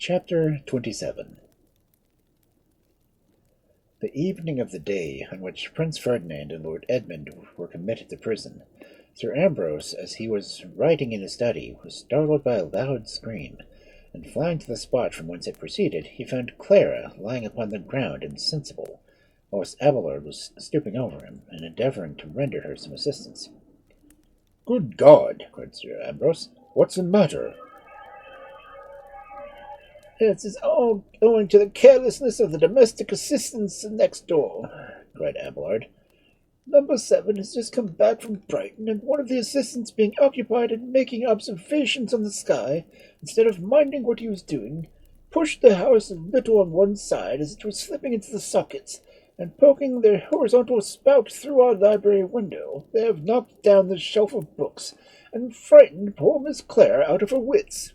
Chapter 27. The evening of the day on which Prince Ferdinand and Lord Edmund were committed to prison, Sir Ambrose, as he was writing in his study, was startled by a loud scream, and flying to the spot from whence it proceeded, he found Clara lying upon the ground insensible, whilst Abelard was stooping over him, and endeavouring to render her some assistance. "Good God!" cried Sir Ambrose, "what's the matter?" "It is all owing to the carelessness of the domestic assistants next door," cried Abelard. "Number 7 has just come back from Brighton, and one of the assistants being occupied in making observations on the sky, instead of minding what he was doing, pushed the house a little on one side as it was slipping into the sockets, and poking their horizontal spout through our library window, they have knocked down the shelf of books, and frightened poor Miss Clara out of her wits."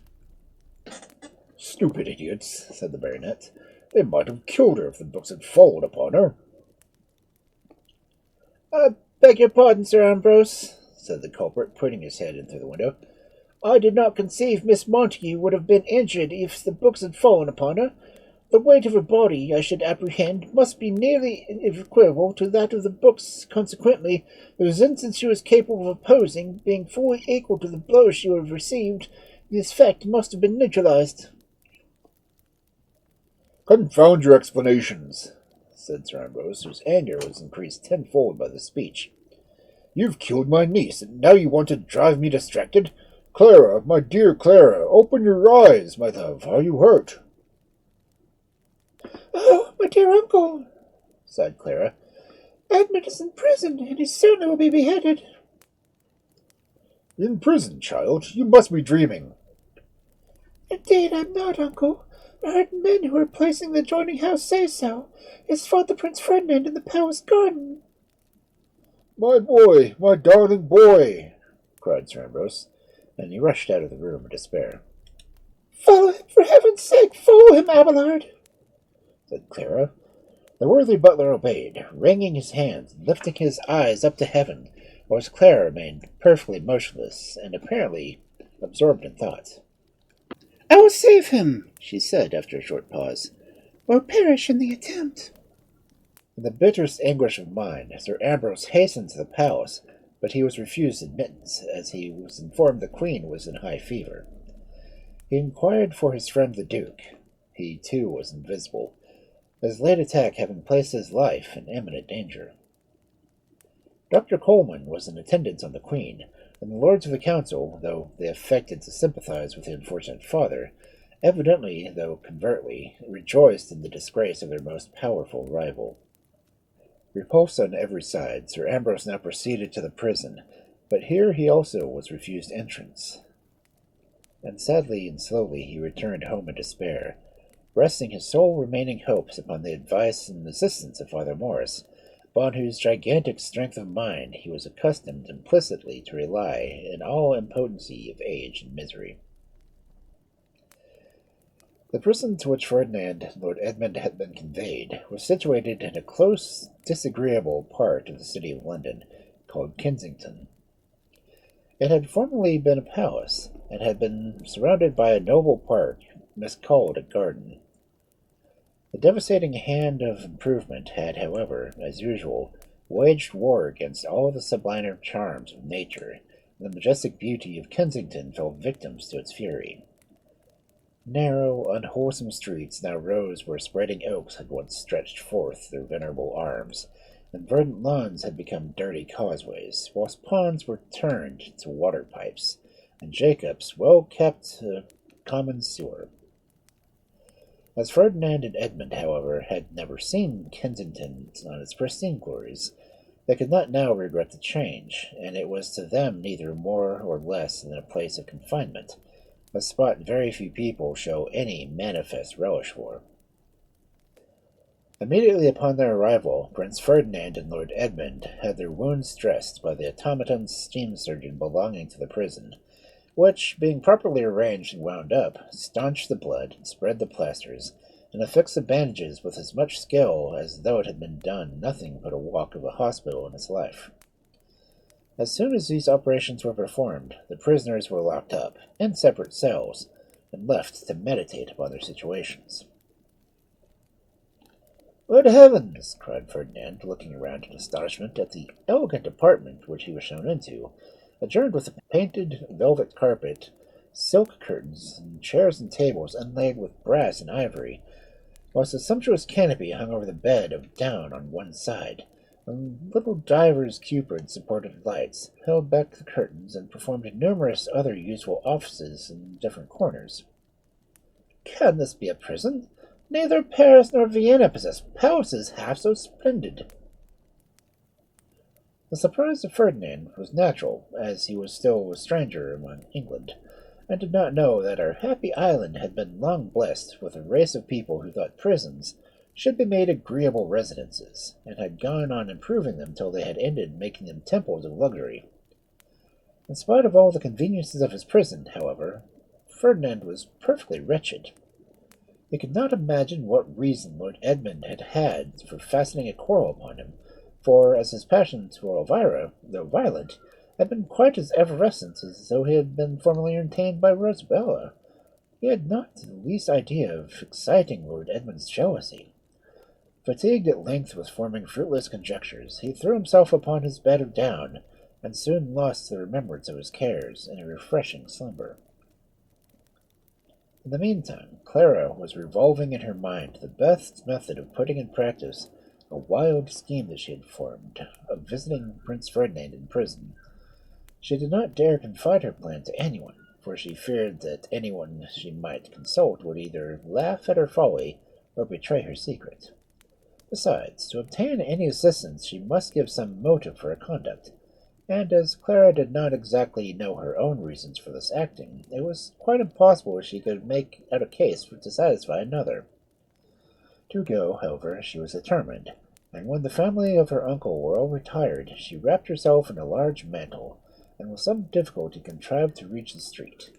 "Stupid idiots," said the baronet. "They might have killed her if the books had fallen upon her." "I beg your pardon, Sir Ambrose," said the culprit, putting his head in through the window. "I did not conceive Miss Montagu would have been injured if the books had fallen upon her. The weight of her body, I should apprehend, must be nearly equivalent to that of the books. Consequently, the resistance she was capable of opposing being fully equal to the blow she would have received, the effect must have been neutralized." "Confound your explanations," said Sir Ambrose, whose anger was increased tenfold by the speech. "You've killed my niece, and now you want to drive me distracted. Clara, my dear Clara, open your eyes, my love. Are you hurt?" "Oh, my dear uncle," sighed Clara, "Edmund is in prison, and he certainly will be beheaded." "In prison, child? You must be dreaming." "Indeed, I'm not, uncle. I heard men who were placing the adjoining house say so. It's Father Prince Ferdinand in the palace garden." "My boy, my darling boy!" cried Sir Ambrose, and he rushed out of the room in despair. "Follow him, for heaven's sake, follow him, Abelard," said Clara. The worthy butler obeyed, wringing his hands and lifting his eyes up to heaven, whilst Clara remained perfectly motionless and apparently absorbed in thought. "I will save him," she said after a short pause, "or perish in the attempt." In the bitterest anguish of mind, Sir Ambrose hastened to the palace, but he was refused admittance, as he was informed the Queen was in high fever. He inquired for his friend the Duke. He, too, was invisible, his late attack having placed his life in imminent danger. Dr. Coleman was in attendance on the Queen, and the Lords of the Council, though they affected to sympathize with the unfortunate father, evidently, though covertly, rejoiced in the disgrace of their most powerful rival. Repulsed on every side, Sir Ambrose now proceeded to the prison, but here he also was refused entrance. And sadly and slowly he returned home in despair, resting his sole remaining hopes upon the advice and assistance of Father Morris, upon whose gigantic strength of mind he was accustomed implicitly to rely in all impotency of age and misery. The prison to which Ferdinand and Lord Edmund had been conveyed was situated in a close, disagreeable part of the city of London, called Kensington. It had formerly been a palace, and had been surrounded by a noble park, miscalled a garden. The devastating hand of improvement had, however, as usual, waged war against all the sublimer charms of nature, and the majestic beauty of Kensington fell victims to its fury. Narrow, unwholesome streets now rose where spreading oaks had once stretched forth their venerable arms, and verdant lawns had become dirty causeways, whilst ponds were turned to water pipes, and Cheops well kept a common sewer. As Ferdinand and Edmund, however, had never seen Kensington on its pristine glories, they could not now regret the change, and it was to them neither more or less than a place of confinement, a spot very few people show any manifest relish for. Immediately upon their arrival, Prince Ferdinand and Lord Edmund had their wounds dressed by the automaton steam surgeon belonging to the prison, which, being properly arranged and wound up, staunched the blood, spread the plasters, and affixed the bandages with as much skill as though it had been done nothing but a walk of a hospital in its life. As soon as these operations were performed, the prisoners were locked up, in separate cells, and left to meditate upon their situations. "Good heavens!" cried Ferdinand, looking around in astonishment at the elegant apartment which he was shown into, adorned with a painted velvet carpet, silk curtains, and chairs and tables inlaid with brass and ivory, whilst a sumptuous canopy hung over the bed of down on one side, and little divers cupids supported lights, held back the curtains, and performed numerous other useful offices in different corners. "Can this be a prison? Neither Paris nor Vienna possess palaces half so splendid." The surprise of Ferdinand was natural, as he was still a stranger among England, and did not know that our happy island had been long blessed with a race of people who thought prisons should be made agreeable residences, and had gone on improving them till they had ended making them temples of luxury. In spite of all the conveniences of his prison, however, Ferdinand was perfectly wretched. He could not imagine what reason Lord Edmund had had for fastening a quarrel upon him, for as his passions for Elvira, though violent, had been quite as evanescent as though he had been formerly entertained by Rosabella, he had not the least idea of exciting Lord Edmund's jealousy. Fatigued at length with forming fruitless conjectures, he threw himself upon his bed of down, and soon lost the remembrance of his cares in a refreshing slumber. In the meantime, Clara was revolving in her mind the best method of putting in practice a wild scheme that she had formed, of visiting Prince Ferdinand in prison. She did not dare confide her plan to anyone, for she feared that anyone she might consult would either laugh at her folly or betray her secret. Besides, to obtain any assistance she must give some motive for her conduct, and as Clara did not exactly know her own reasons for this acting, it was quite impossible she could make out a case to satisfy another. To go, however, she was determined, and when the family of her uncle were all retired, she wrapped herself in a large mantle, and with some difficulty contrived to reach the street.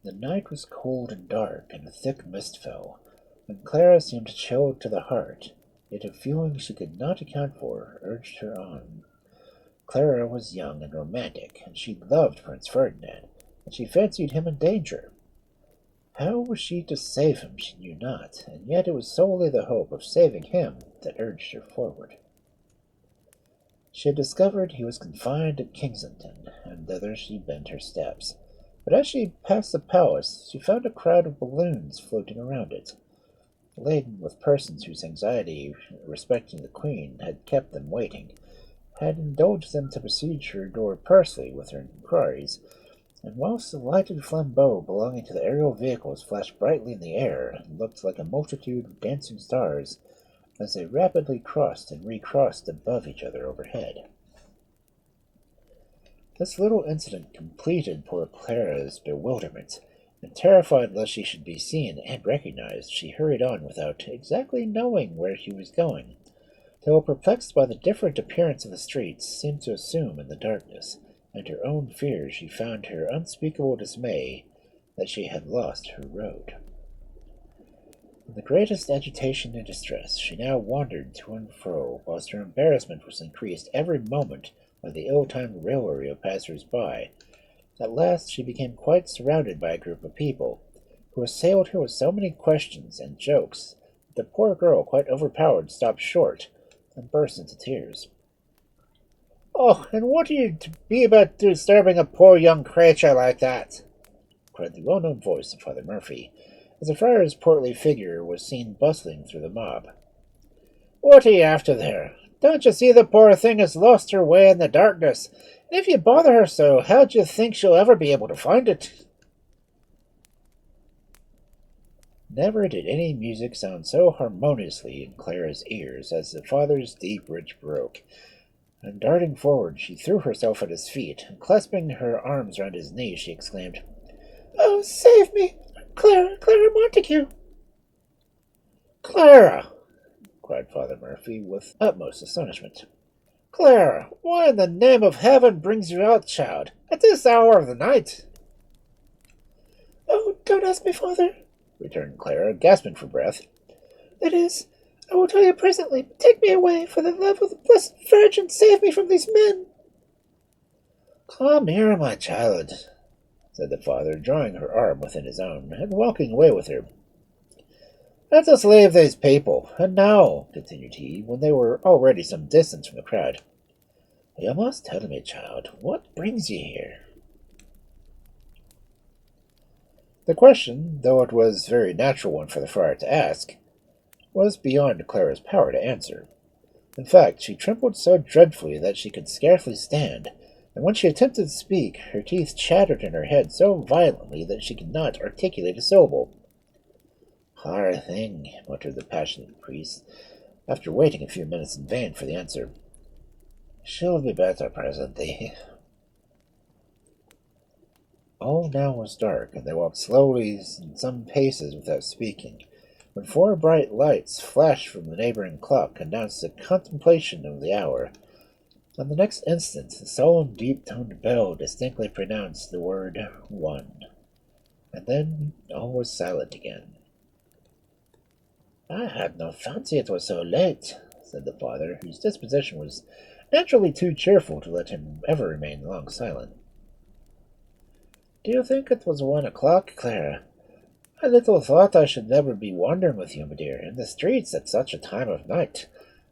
The night was cold and dark, and a thick mist fell, and Clara seemed chilled to the heart, yet a feeling she could not account for urged her on. Clara was young and romantic, and she loved Prince Ferdinand, and she fancied him in danger. How was she to save him, she knew not, and yet it was solely the hope of saving him that urged her forward. She had discovered he was confined at Kensington, and thither she bent her steps. But as she passed the palace, she found a crowd of balloons floating around it, laden with persons whose anxiety respecting the Queen had kept them waiting, had indulged them to besiege her door personally with their inquiries, and whilst the lighted flambeaux belonging to the aerial vehicles flashed brightly in the air and looked like a multitude of dancing stars as they rapidly crossed and recrossed above each other overhead. This little incident completed poor Clara's bewilderment, and terrified lest she should be seen and recognized, she hurried on without exactly knowing where she was going, till, perplexed by the different appearance of the streets seemed to assume in the darkness, and her own fears, she found her unspeakable dismay that she had lost her road. In the greatest agitation and distress, she now wandered to and fro, whilst her embarrassment was increased every moment by the ill-timed raillery of passers-by. At last she became quite surrounded by a group of people, who assailed her with so many questions and jokes that the poor girl, quite overpowered, stopped short and burst into tears. "Oh, and what are you to be about disturbing a poor young creature like that?" cried the well-known voice of Father Murphy, as the friar's portly figure was seen bustling through the mob. "What are you after there? Don't you see the poor thing has lost her way in the darkness, and if you bother her so, how do you think she'll ever be able to find it?" Never did any music sound so harmoniously in Clara's ears as the father's deep, rich brogue, and darting forward, she threw herself at his feet, and clasping her arms round his knees, she exclaimed, "Oh, save me! Clara Montagu!" "Clara!" cried Father Murphy with utmost astonishment. "Clara, why in the name of heaven brings you out, child, at this hour of the night?" "Oh, don't ask me, Father," returned Clara, gasping for breath. "That is, I will tell you presently, but take me away, for the love of the Blessed Virgin, save me from these men." "Come here, my child," said the father, drawing her arm within his own, and walking away with her. Let us leave these people. And now, continued he, when they were already some distance from the crowd, you must tell me, child, what brings you here? The question, though it was a very natural one for the friar to ask, was beyond Clara's power to answer. In fact, she trembled so dreadfully that she could scarcely stand, and when she attempted to speak, her teeth chattered in her head so violently that she could not articulate a syllable. Hard thing, muttered the passionate priest, after waiting a few minutes in vain for the answer. She'll be better presently. All now was dark, and they walked slowly some paces without speaking, when 4 bright lights flashed from the neighboring clock announced the contemplation of the hour. On the next instant, the solemn, deep-toned bell distinctly pronounced the word 1, and then all was silent again. I had no fancy it was so late, said the father, whose disposition was naturally too cheerful to let him ever remain long silent. Do you think it was 1 o'clock, Clara? I little thought I should never be wandering with you, my dear, in the streets at such a time of night.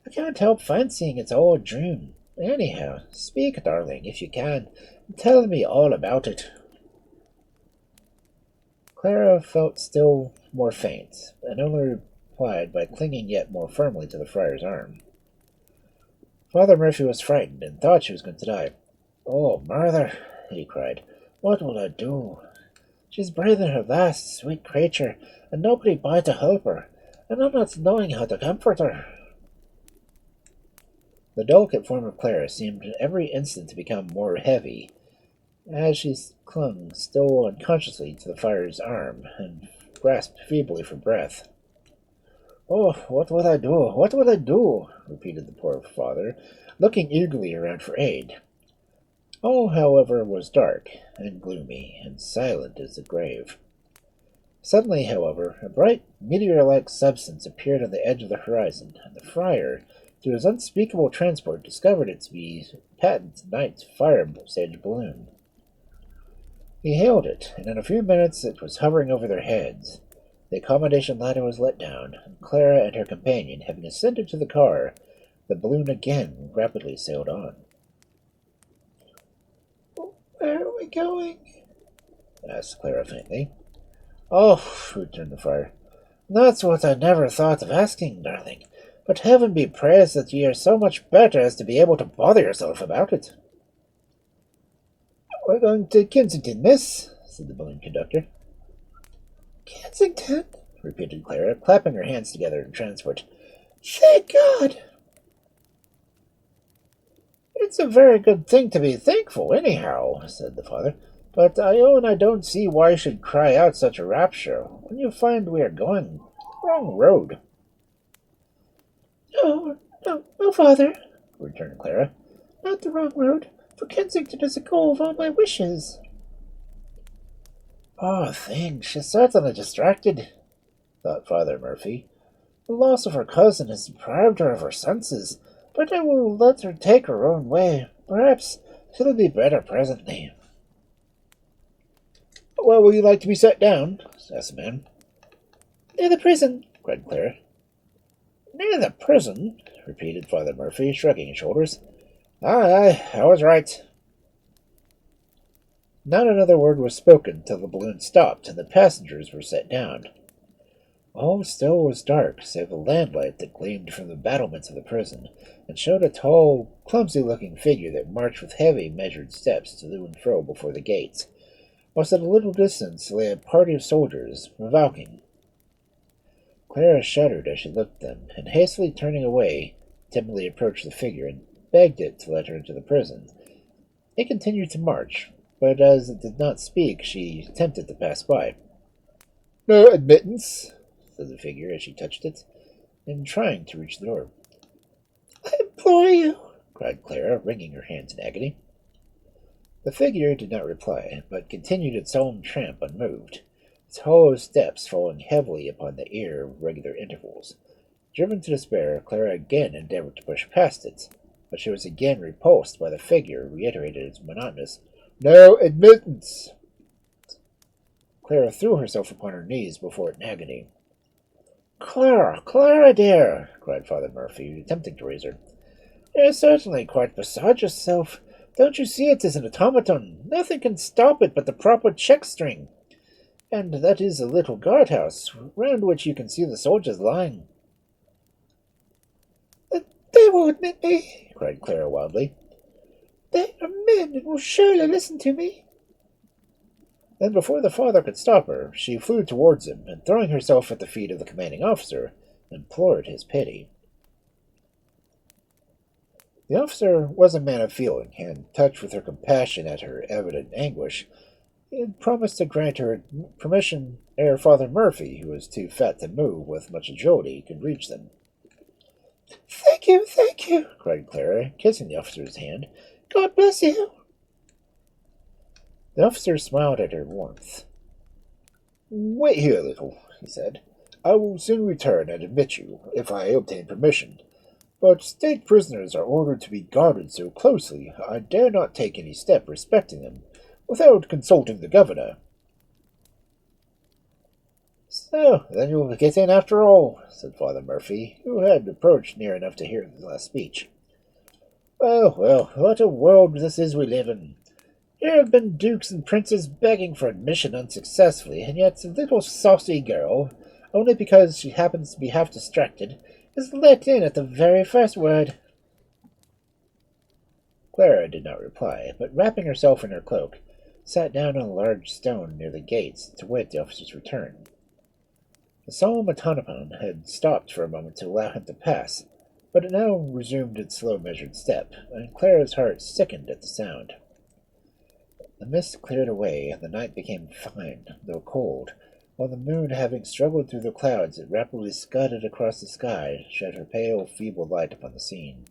I can't help fancying it's all a dream. Anyhow, speak, darling, if you can, and tell me all about it. Clara felt still more faint, and only replied by clinging yet more firmly to the friar's arm. Father Murphy was frightened, and thought she was going to die. Oh, mother, he cried, what will I do? She's breathing her last, sweet creature, and nobody by to help her, and I'm not knowing how to comfort her. The delicate form of Clara seemed every instant to become more heavy, as she clung still unconsciously to the friar's arm, and grasped feebly for breath. Oh, what will I do? What will I do? Repeated the poor father, looking eagerly around for aid. All, however, was dark and gloomy and silent as the grave. Suddenly, however, a bright meteor-like substance appeared on the edge of the horizon, and the friar, to his unspeakable transport, discovered it to be patent night fire-sage balloon. He hailed it, and in a few minutes it was hovering over their heads. The accommodation ladder was let down, and Clara and her companion, having ascended to the car, the balloon again rapidly sailed on. Where are we going? Asked Clara faintly. Oh, returned the friar, that's what I never thought of asking, darling. But heaven be praised that ye are so much better as to be able to bother yourself about it. We're going to Kensington, miss, said the balloon conductor. Kensington? Repeated Clara, clapping her hands together in transport. Thank God! It's a very good thing to be thankful, anyhow, said the father. But I own I don't see why you should cry out such a rapture when you find we are going the wrong road. No, father, returned Clara. Not the wrong road, for Kensington is the goal of all my wishes. Poor thing, she's certainly distracted, thought Father Murphy. The loss of her cousin has deprived her of her senses, but I will let her take her own way. Perhaps she'll be better presently. Where will you like to be set down? asked the man. Near the prison, cried Clara. Near the prison? Repeated Father Murphy, shrugging his shoulders. Aye, I was right. Not another word was spoken till the balloon stopped and the passengers were set down. All still was dark, save the lamplight that gleamed from the battlements of the prison, and showed a tall, clumsy-looking figure that marched with heavy, measured steps to and fro before the gates, whilst at a little distance lay a party of soldiers, revolving. Clara shuddered as she looked at them, and hastily turning away, timidly approached the figure and begged it to let her into the prison. It continued to march, but as it did not speak, she attempted to pass by. No admittance, said the figure as she touched it, and trying to reach the door. I implore you, cried Clara, wringing her hands in agony. The figure did not reply, but continued its solemn tramp unmoved, its hollow steps falling heavily upon the ear at regular intervals. Driven to despair, Clara again endeavored to push past it, but she was again repulsed by the figure, reiterated its monotonous, No admittance. Clara threw herself upon her knees before it in agony. "Clara, Clara, dear!" cried Father Murphy, attempting to raise her. "You're certainly quite beside yourself. Don't you see it is an automaton? Nothing can stop it but the proper check string. And that is a little guardhouse, round which you can see the soldiers lying." They will admit me, cried Clara wildly. "They are men and will surely listen to me." Then, before the father could stop her, she flew towards him, and throwing herself at the feet of the commanding officer, implored his pity. The officer was a man of feeling, and, touched with her compassion at her evident anguish, he had promised to grant her permission ere Father Murphy, who was too fat to move with much agility, could reach them. Thank you, cried Clara, kissing the officer's hand. "God bless you." The officer smiled at her warmth. "Wait here a little," he said. "I will soon return and admit you, if I obtain permission. But state prisoners are ordered to be guarded so closely, I dare not take any step respecting them, without consulting the governor." "So, then you will get in after all," said Father Murphy, who had approached near enough to hear the last speech. Well, what a world this is we live in. Here have been dukes and princes begging for admission unsuccessfully, and yet a little saucy girl, only because she happens to be half distracted, is let in at the very first word." Clara did not reply, but wrapping herself in her cloak, sat down on a large stone near the gates to wait the officer's return. The solemn automaton had stopped for a moment to allow him to pass, but it now resumed its slow measured step, and Clara's heart sickened at the sound. The mist cleared away, and the night became fine, though cold, while the moon, having struggled through the clouds that rapidly scudded across the sky, shed her pale, feeble light upon the scene.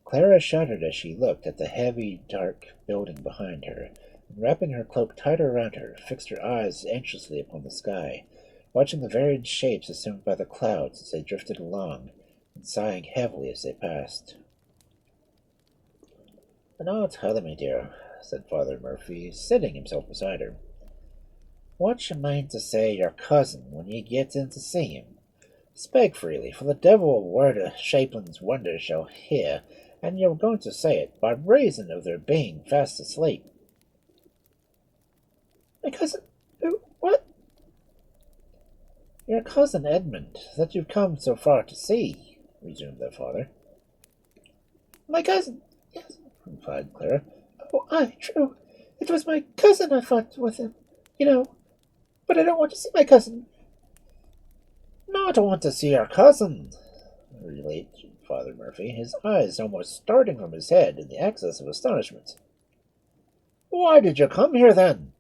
Clara shuddered as she looked at the heavy, dark building behind her, and wrapping her cloak tighter around her, fixed her eyes anxiously upon the sky, watching the varied shapes assumed by the clouds as they drifted along, and sighing heavily as they passed. "And now tell me, dear," said Father Murphy, sitting himself beside her, "what you mean to say your cousin when ye get in to see him? Speak freely, for the devil a word of Shapland's wonder shall hear, and you're going to say it by reason of their being fast asleep." "My cousin? What?" "Your cousin Edmund, that you've come so far to see," resumed their father. "My cousin? Yes," replied Clara. "Oh, aye, true. It was my cousin I fought with him, but I don't want to see my cousin." "Not want to see your cousin," relayed Father Murphy, his eyes almost starting from his head in the excess of astonishment. "Why did you come here, then?"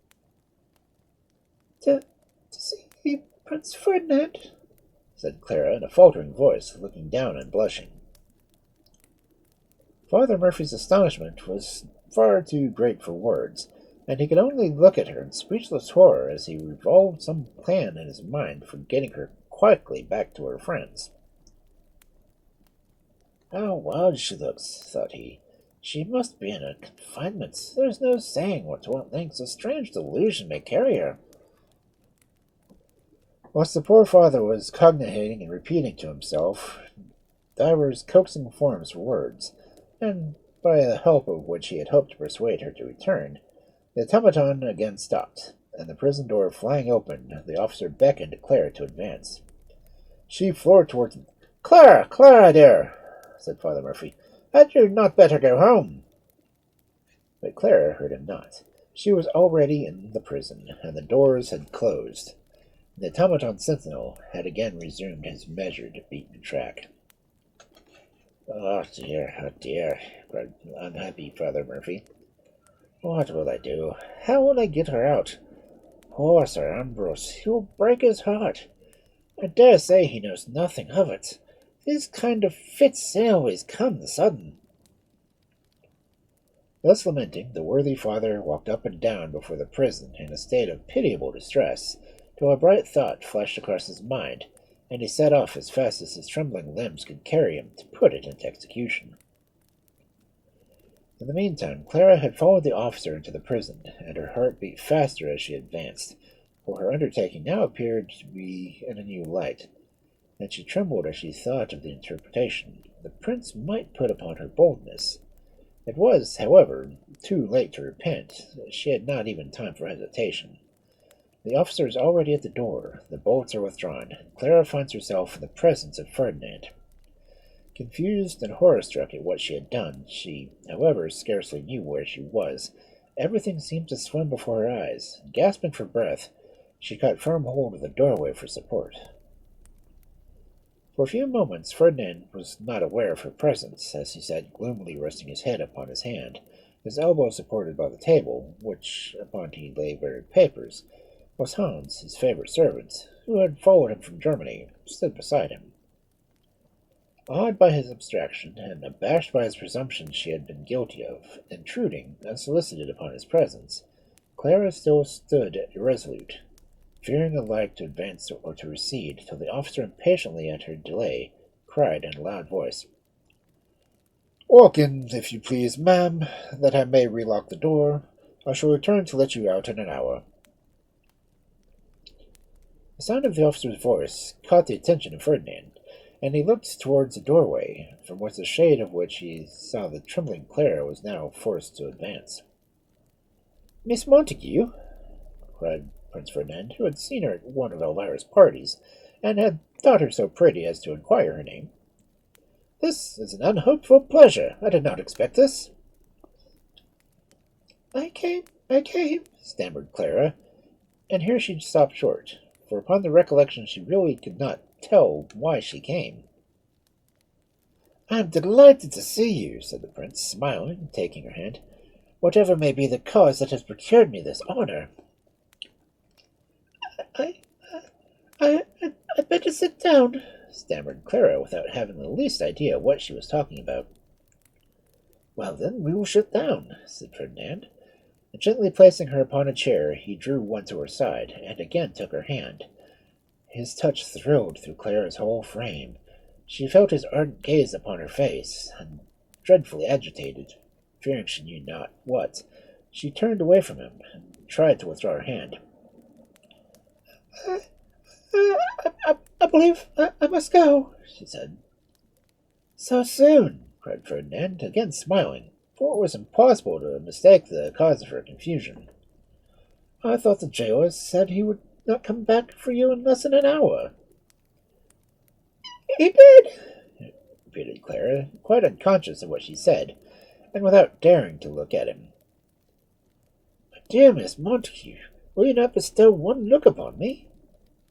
To see Prince Ferdinand," said Clara in a faltering voice, looking down and blushing. Father Murphy's astonishment was far too great for words, and he could only look at her in speechless horror as he revolved some plan in his mind for getting her quietly back to her friends. "How wild she looks," thought he. "She must be in a confinement. There's no saying what lengths a strange delusion may carry her." Whilst the poor father was cogitating and repeating to himself divers coaxing forms for words, and by the help of which he had hoped to persuade her to return, the automaton again stopped, and the prison door flying open, the officer beckoned to Clara to advance. She floored towards him. Clara, dear," said Father Murphy, "had you not better go home?" But Clara heard him not. She was already in the prison, and the doors had closed. The automaton sentinel had again resumed his measured, beaten track. Oh dear," cried unhappy Father Murphy. "What will I do? How will I get her out? Poor Sir Ambrose, he will break his heart. I dare say he knows nothing of it. These kind of fits always come sudden." Thus lamenting, the worthy father walked up and down before the prison in a state of pitiable distress, till a bright thought flashed across his mind, and he set off as fast as his trembling limbs could carry him to put it into execution. In the meantime, Clara had followed the officer into the prison, and her heart beat faster as she advanced, for her undertaking now appeared to be in a new light, and she trembled as she thought of the interpretation the prince might put upon her boldness. It was, however, too late to repent. She had not even time for hesitation. The officer is already at the door, the bolts are withdrawn, and Clara finds herself in the presence of Ferdinand. Confused and horror-struck at what she had done, she, however, scarcely knew where she was. Everything seemed to swim before her eyes. Gasping for breath, she caught firm hold of the doorway for support. For a few moments Ferdinand was not aware of her presence, as he sat gloomily resting his head upon his hand, his elbow supported by the table, which, upon he lay buried papers, was Hans, his favourite servant, who had followed him from Germany, stood beside him. Awed by his abstraction, and abashed by his presumption she had been guilty of intruding unsolicited upon his presence, Clara still stood irresolute, fearing alike to advance or to recede, till the officer, impatiently at her delay, cried in a loud voice, "Walk in, if you please, ma'am, that I may relock the door. I shall return to let you out in an hour." The sound of the officer's voice caught the attention of Ferdinand, and he looked towards the doorway, from which the shade of which he saw the trembling Clara was now forced to advance. "Miss Montagu?" cried Prince Ferdinand, who had seen her at one of Elvira's parties, and had thought her so pretty as to inquire her name. "This is an unhoped-for pleasure. I did not expect this." I came, stammered Clara, and here she stopped short, for upon the recollection she really could not tell why she came. "I am delighted to see you," said the prince, smiling and taking her hand, "whatever may be the cause that has procured me this honor." I'd better sit down," stammered Clara, without having the least idea what she was talking about. "Well, then, we will sit down," said Ferdinand, and gently placing her upon a chair, he drew one to her side, and again took her hand. His touch thrilled through Clara's whole frame. She felt his ardent gaze upon her face, and, dreadfully agitated, fearing she knew not what, she turned away from him, and tried to withdraw her hand. I believe I must go," she said. "So soon?" cried Ferdinand, again smiling, for it was impossible to mistake the cause of her confusion. "I thought the jailer said he would not come back for you in less than an hour." "He did," repeated Clara, quite unconscious of what she said, and without daring to look at him. "My dear Miss Montagu, will you not bestow one look upon me?"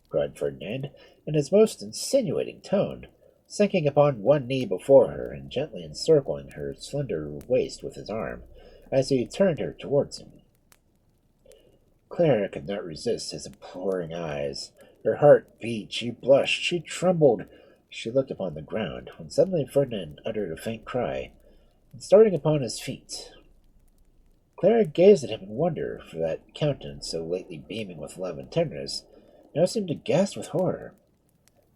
cried Ferdinand, in his most insinuating tone, sinking upon one knee before her and gently encircling her slender waist with his arm, as he turned her towards him. Clara could not resist his imploring eyes. Her heart beat, she blushed, she trembled. She looked upon the ground, when suddenly Ferdinand uttered a faint cry, and starting upon his feet, Clara gazed at him in wonder, for that countenance, so lately beaming with love and tenderness, now seemed to gasp with horror.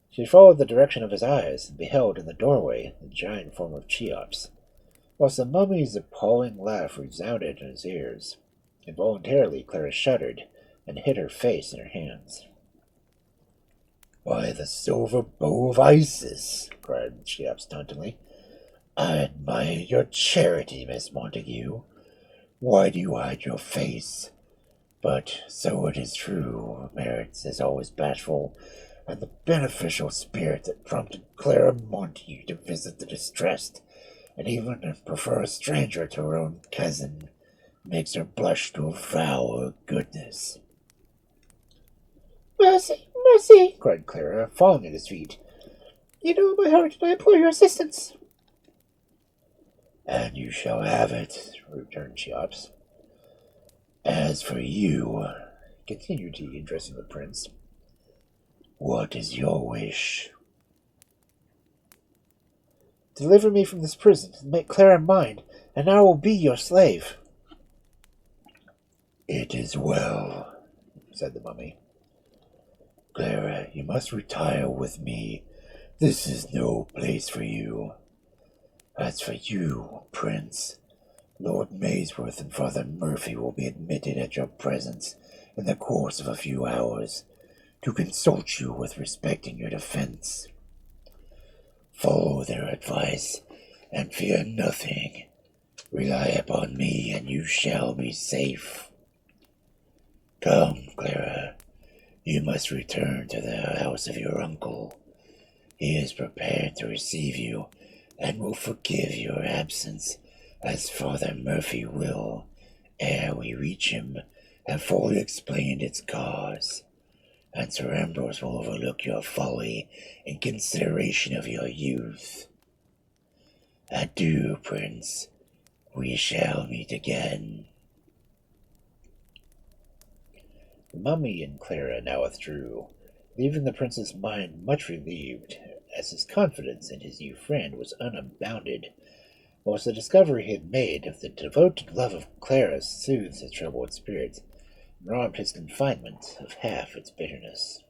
She followed the direction of his eyes, and beheld in the doorway the giant form of Cheops, whilst the mummy's appalling laugh resounded in his ears. Involuntarily Clara shuddered, and hid her face in her hands. "By the silver bow of Isis!" cried Cheops tauntingly, "I admire your charity, Miss Montagu. Why do you hide your face? But so it is true, Merritt is always bashful, and the beneficial spirit that prompted Clara Montagu to visit the distressed, and even prefer a stranger to her own cousin, makes her blush to avow her goodness." "Mercy, mercy!" cried Clara, falling at his feet. "You know my heart, and I implore your assistance." "And you shall have it," returned Cheops. "As for you," continued he, addressing the prince, "what is your wish?" "Deliver me from this prison, and make Clara mine, and I will be your slave." "It is well," said the mummy. "Clara, you must retire with me. This is no place for you. As for you, Prince, Lord Maysworth and Father Murphy will be admitted at your presence, in the course of a few hours to consult you with respect in your defense. Follow their advice and fear nothing. Rely upon me and you shall be safe. Come, Clara, you must return to the house of your uncle. He is prepared to receive you and will forgive your absence, as Father Murphy will, ere we reach him, have fully explained its cause. And Sir Ambrose will overlook your folly in consideration of your youth. Adieu, Prince. We shall meet again. The mummy and Clara now withdrew, leaving the prince's mind much relieved, as his confidence in his new friend was unbounded, whilst the discovery he had made of the devoted love of Clara soothed his troubled spirits, and robbed his confinement of half its bitterness.